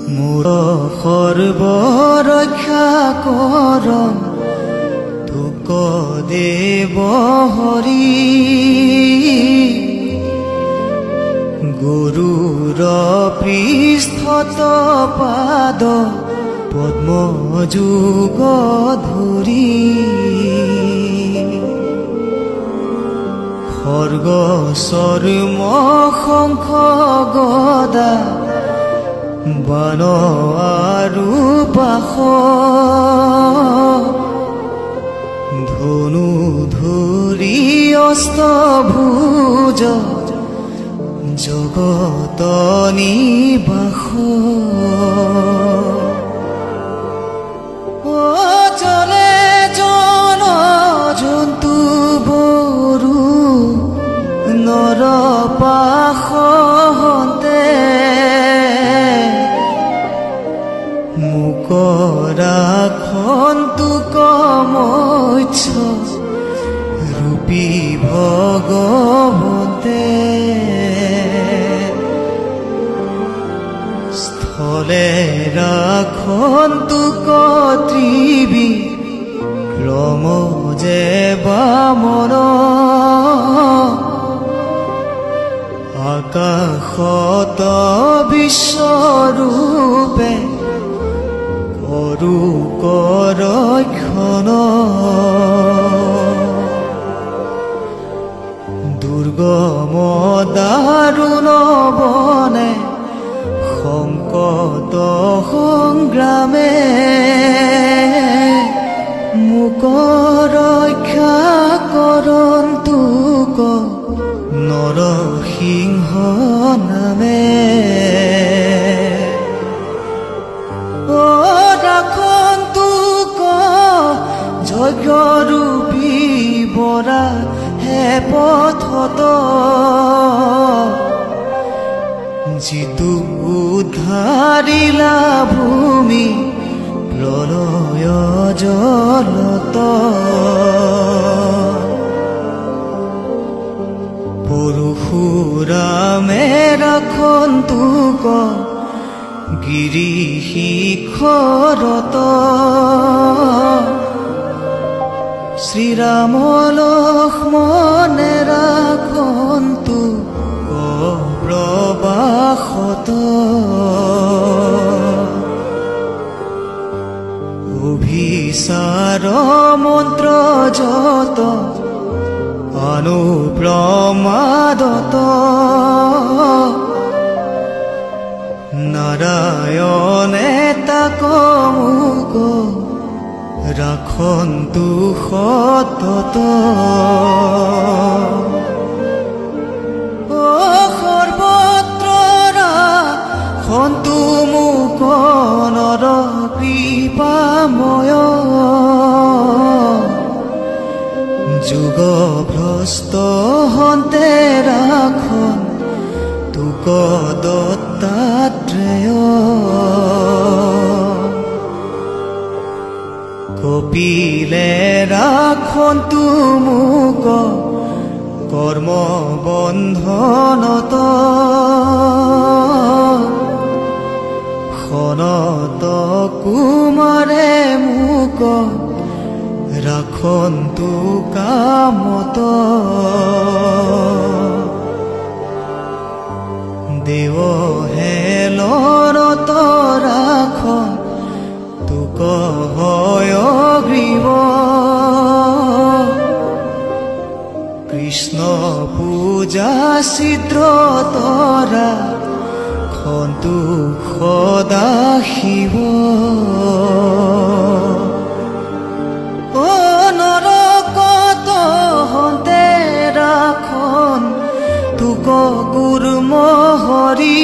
মোৰ সৰ্ব ৰক্ষা কৰম তোক দেৱ হৰি। গৰুৰ পৃষ্ঠত পাদ পদ্ম যুগ ধৰি। খৰ্গ চৰ্ম শংখ গদা বান আৰু পাশ। ধনু ধৰি অষ্টভুজ জগত নিবাস। চলে জন জন্তু বৰু নৰ পাশতে। মুকৰা খন্তুক মৎস্য ৰূপী ভগৱতে। স্থলে ৰাখন্তুক ত্ৰিবিক্ৰম যে বামন। আকাশত বিশ্বৰূপে কৰো ৰক্ষণ। দুৰ্গম দাৰুণ বনে সংকট সংগ্ৰামে। মোক ৰক্ষা কৰন্তুক নৰসিংহ নামে। ৰাখন্তুক যজ্ঞৰূপী বৰা হে পথত। যিটো উদ্ধাৰিলা ভূমি প্ৰলয় জলত। পৰশুৰামে ৰাখন্তুক গিৰি শিখৰত। শ্ৰীৰাম লক্ষ্মণে ৰাখন্তুক প্ৰবাসত। অভিচাৰ মন্ত্ৰ যত অনুপ্ৰমাদত। নাৰায়ণে তাক মোক ৰাখন্তু সতত। সৰ্বত্ৰ ৰাখন্তু মোক নৰ কৃপাময়। যুগ ভ্ৰষ্ট হন্তে ৰাখন তোক দত্তাত্ৰেয়। কপিলে ৰাখন্তু মোক কৰ্ম বন্ধনত। সনত কুমাৰে মোক ৰাখন্তু কামত। দেৱ হেলত ৰাখন তোক হয় গ্ৰীৱ। কৃষ্ণ পূজা চিত্ৰ তৰা খন্তু সদা শিৱ। নৰকত হন্তে ৰাখন তোক গুৰুম হৰি।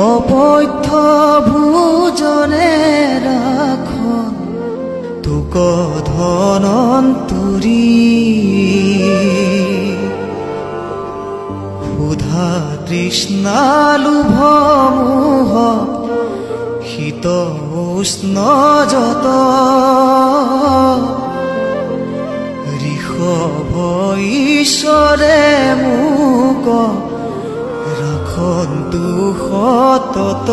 অপথ্য ভোজনে ৰাখন তোক ধনন্তৰী। ক্ষুধা তৃষ্ণা লোভ মোহ শীত উষ্ণ যত। ঋষভ ঈশ্বৰে মোক ৰাখ ৰাখন্তু সতত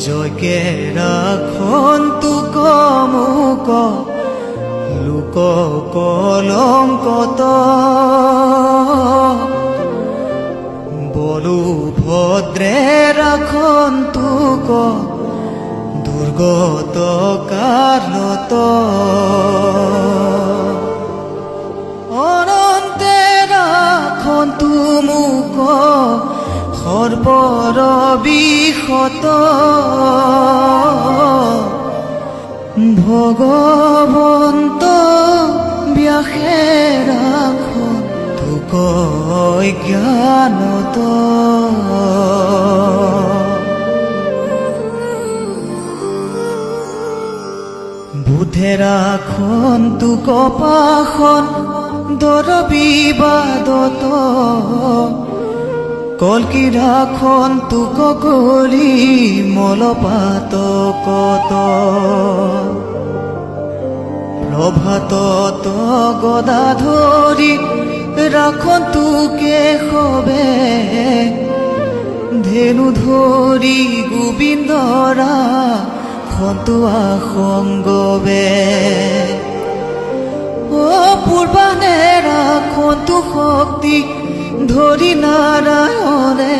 জয়কে ৰাখন্তু কমুক লোক কলংকত বলু ভদ্ৰে ৰাখন্তুক দুৰ্গত কালত অনন্তে ৰাখন্তু মোক সৰ্বৰ বিশত ভগৱন্ত ব্যাসে ৰাখন্তুক জ্ঞানত বুদ্ধে ৰাখন্তুক পাশন দৰ বিবাদত কল্কি ৰাখন্তুক কৰি মলপাতকত প্ৰভাতত গদা ধৰি ৰাখন্তুকে সবে ধেনু ধৰি গোবিন্দৰা খন্তু আসংগবে পূৰ্বানে ৰাখন্তু শক্তি ধৰি নাৰায়ণে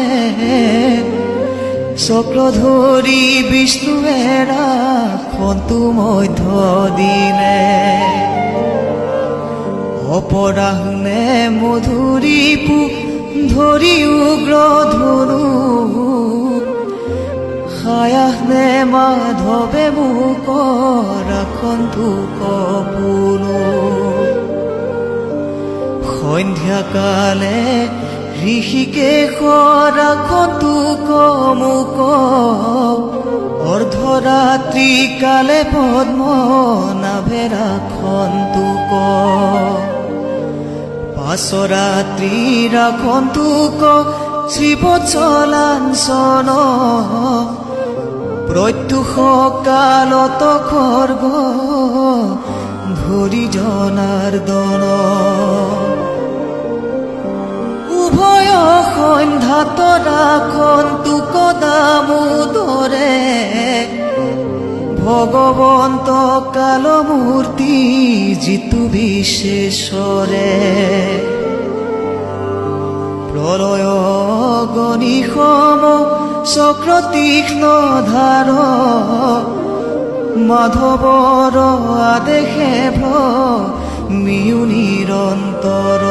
চক্ৰ ধৰি বিষ্ণুৱে ৰাখন্তু মধ্য দিনে অপৰাহ্নে মধুৰী পু ধৰি উগ্ৰ ধনু সায়াহ্নে মাধৱে মোক ৰাখন্তুক পুনু সন্ধ্যাকালে ঋষিকেশ ৰাখন্তুক মোক অৰ্ধৰাত্ৰি কালে পদ্মনাভে ৰাখন্তুক পাশৰাত্ৰি ৰাখন্তুক শ্ৰীবৎসলাঞ্চন প্ৰত্যুষ কালত খৰ্গ ধৰি জনাৰ্দন উভয় সন্ধ্যাত ৰাখন্তুক দামোদৰে ভগৱন্ত কালমূৰ্তি জিতু বিশেষৰে প্ৰলয় গণিসম চক্ৰ তীক্ষ্ণ ধাৰ মাধৱৰ আদেশে মিয়ু নিৰন্তৰ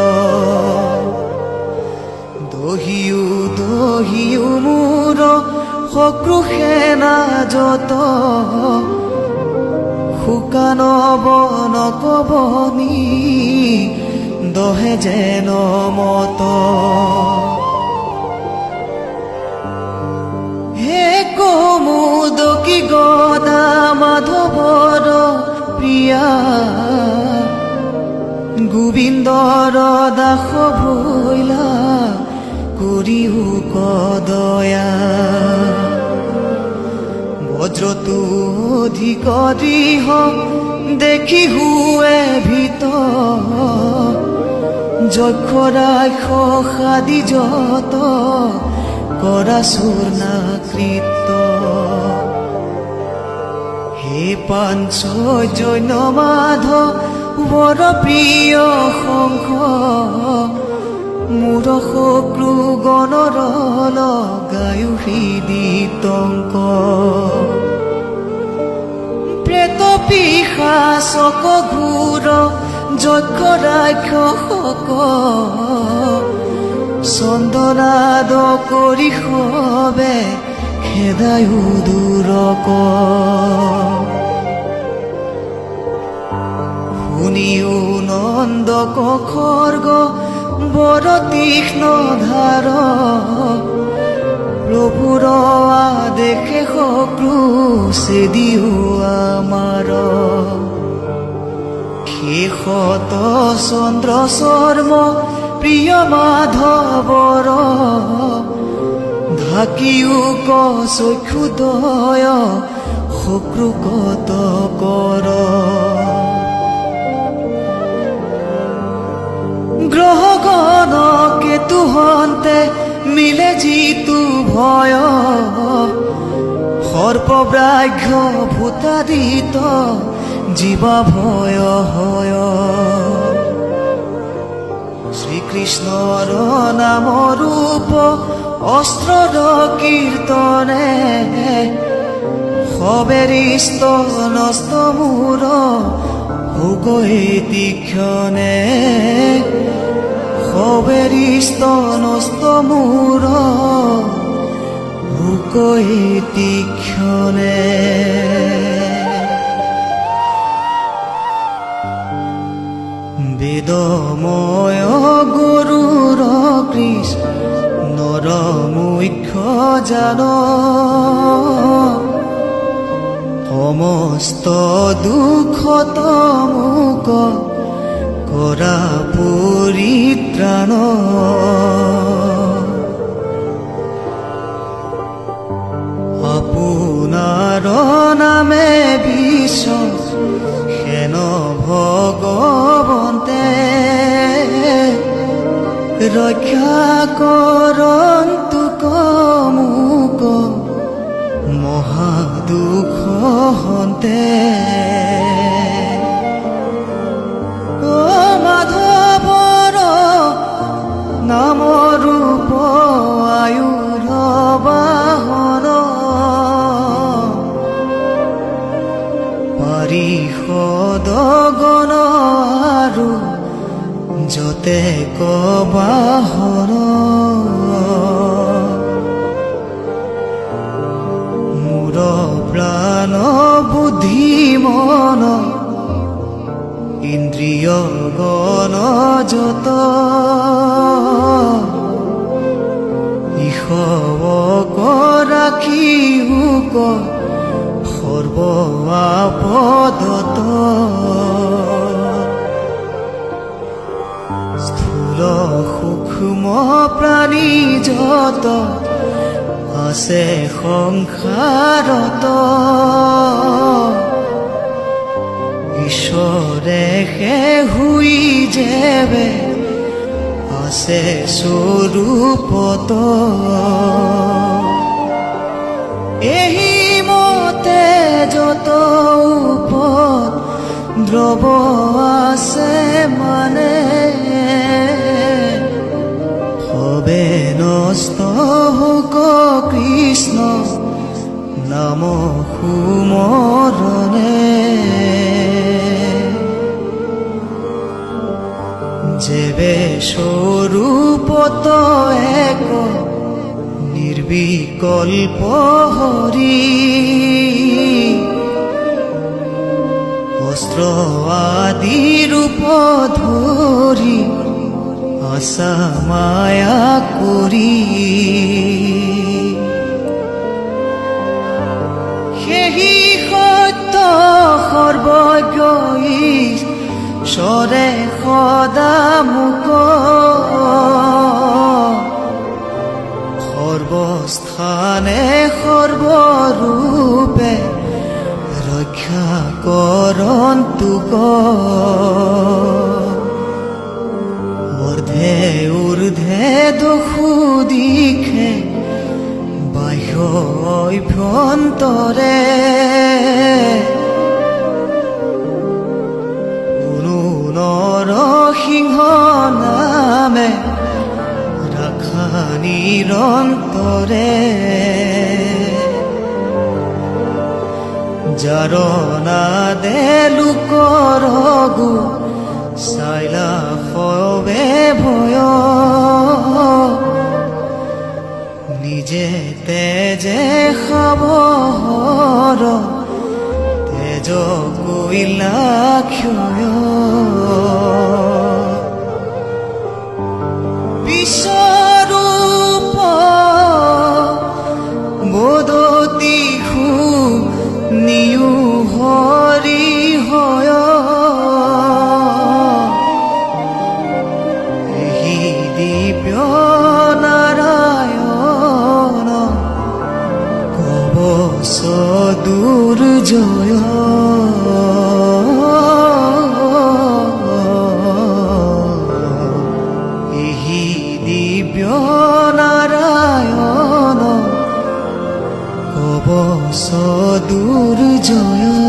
দহিও মোৰ শক্ৰুষে নাজত শুকান বনক বনি দহে যেন মত হে কৌমুদকী গদা মাধৱৰ প্ৰিয়া গোবিন্দৰ দাস ভৈলা কৰিও কদয়া বজ্ৰটো অধিক দৃঢ় দেখি হুৱে ভীত যক্ষ ৰাক্ষস আদি যত কৰা চূৰ্ণাকৃত হে পাঞ্চজন্য মাধৱৰ প্ৰিয় শংখ মোৰ শক্ৰু গণৰ লগায়ো হৃদিতংক প্ৰেত পিশাচক ঘোৰ যক্ষ ৰাক্ষসক চন্দনাদ কৰি সবে খেদায়ো দূৰক শুনিও নন্দক খৰ্গ বৰ তীক্ষ্ণ ধাৰ প্ৰভুৰ আদেশে শক্ৰু চেদিও আমাৰ শেষত চন্দ্ৰ চৰ্ম প্ৰিয় মাধৱৰ ঢাকিও ক চক্ষুদয় শক্ৰুকত কৰ গ্ৰহগণ চুমিলে যিটো ভয় সৰ্পব্ৰাঘ্য ভূতাদিত জীৱা ভয় হয় শ্ৰীকৃষ্ণৰ নাম ৰূপ অস্ত্ৰৰ কীৰ্তনে সবেৰিষ্ট নষ্ট মূৰ হুকৈ তীক্ষণে সবেৰিষ্ট নষ্ট মূৰ হুকৈ তীক্ষণে বেদময় গৰুৰ কৃষ্ণৰ মুখ্য জান সমস্ত দুখত মোক কৰা পৰিত্ৰাণ আপোনাৰ নামে বিশ্ব হেন ভগৱন্তে ৰক্ষা কৰন্তোক মোক মহাদুখ হন্তে মাধৱৰ নাম ৰূপ আয়ুৰ বাহন পাৰিষদ গণ আৰু যতে বাহন মোৰ প্ৰাণ বুদ্ধি মন ইন্দ্ৰিয় গণ যত ঈশৱক ৰাখি হুক সৰ্ব আপদত স্থূল সূক্ষ্ম প্ৰাণী যত আছে সংসাৰত ঈশ্বৰে হুই যেবে আছে স্বৰূপত এহি মতে যত উপদ্ৰৱ আছে মানে সবে নষ্ট হুক কৃষ্ণ নাম সুমৰণে যেবে স্বৰূপত এক নিৰ্বিকল্প হৰি অস্ত্ৰ আদি ৰূপ ধৰি আশা মায়া কৰি সেহি সত্য সৰ্বজ্ঞ ঈশ্বৰে সদা মোক সৰ্বস্থানে সৰ্বৰূপে ৰক্ষা কৰন্তোক ঊৰ্ধে ঊৰ্ধে দশু দিশে বাহ্য অভ্যন্তৰে কোনো নৰসিংহ নামে ৰাখা নিৰন্তৰে যাৰ নাদে লোকৰ গু চাইলা সবে ভয় নিজে তেজে খাবৰ তেজ কৈলা ক্ষয় বিশ্বৰূপ বোধতি নিয়ু হৰি হয় এই দিব্য নাৰায়ণ কবচ দুৰ্জয় এই দিব্য নাৰায়ণ জয়